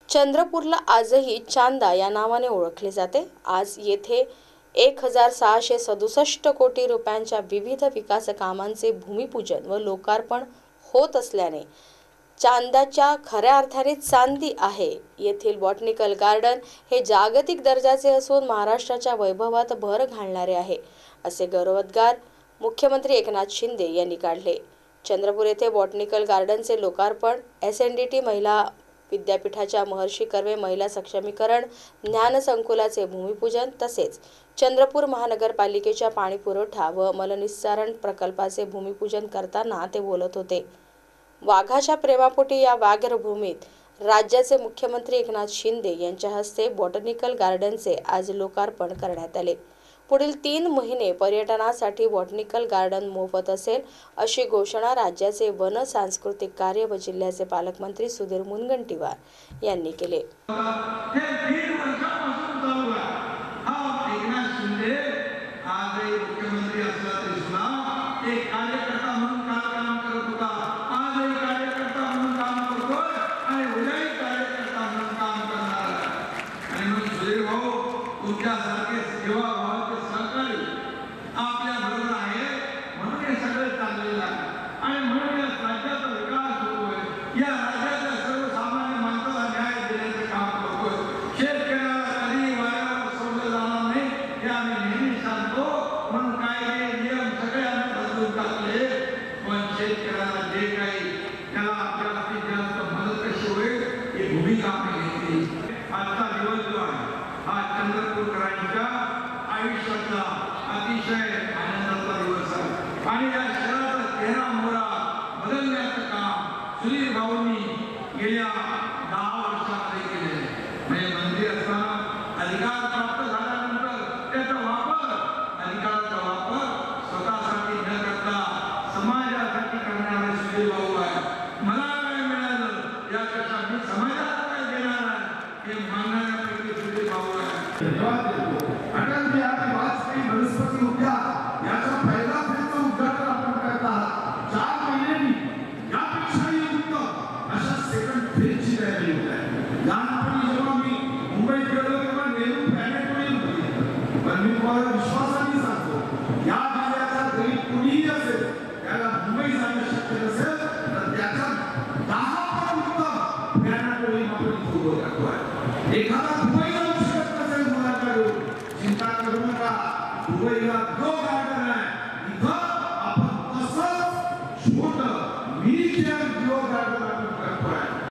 चंद्रपूरला आजही चांदा या नावाने ओळखले जाते। आज येथे 1667 कोटी रुपयांच्या विविध विकास कामांचे भूमिपूजन व लोकार्पण होत असल्याने चांदाच्या खऱ्या अर्थाने चांदी आहे। येथील बॉटनिकल गार्डन हे जागतिक दर्जाचे असून महाराष्ट्राच्या वैभवात भर घालणारे आहे, असे गौरवोद्गार मुख्यमंत्री एकनाथ शिंदे यांनी काढले। चंद्रपूर येथे बॉटनिकल गार्डनचे लोकार्पण, SNDT महिला विद्यापीठाच्या महर्षी कर्वे महिला सक्षमीकरण ज्ञान संकुलाचे भूमिपूजन तसेच चंद्रपूर महानगरपालिकेच्या पाणीपुरवठा व मलनिस्सारण प्रकल्पाचे भूमिपूजन करताना ते बोलत होते। वाघाच्या प्रेमापोटी या व्याघ्रभूमीत राज्याचे मुख्यमंत्री एकनाथ शिंदे यांच्या हस्ते बॉटनिकल गार्डनचे आज लोकार्पण करण्यात आले। पुढील 3 महिने पर्यटनासाठी बॉटनिकल गार्डन मोफत असेल, अशी घोषणा राज्याचे वन, सांस्कृतिक कार्य व जिल्ह्याचे पालकमंत्री सुधीर मुनगंटीवार यांनी केले। चंद्रपूरकरांच्या आयुष्याचा अतिशय आनंदाचा दिवस आहे आणि या शहराचा चेहरा मोहरा बदलण्याचं काम सुधीर भाऊंनी गेल्या 10 वर्षांमध्ये केले आहे। म्हणजे मंत्री असताना अधिकार प्राप्त झाल्यानंतर त्याचा वापर, अधिकाराचा वापर स्वतःसाठी न करता समाजासाठी करणारे सुधीर भाऊ आहे। मला काय मिळालं यापेक्षा मी समाजाला काय देणार आहे हे मानणाऱ्यापैकी सुधीर भाऊ आहे। अटल बिहारी वाजपेयी वनस्पती उद्यान याचा पहिला फेरचा उद्घाटन आपण करत आहात। 4 महिन्यांनी यापेक्षाही उत्तम अशा सेकंड फेजची तयारी होत आहे। लहानपणी जेव्हा मी मुंबईत गेलो तेव्हा नेहरू प्लॅनेटोरियम बघितलं, पण मी तुम्हाला विश्वासाने सांगतो या जिल्ह्याचा जरी कुणीही असेल त्याला मुंबई जाणं शक्य नसेल तर त्याचा 10 पट उत्तम प्लॅनेटोरियम आपण इथे उभं करतोय। एखादा दुबईला चिंता करू नका, दुबईला जो गार्डन आहे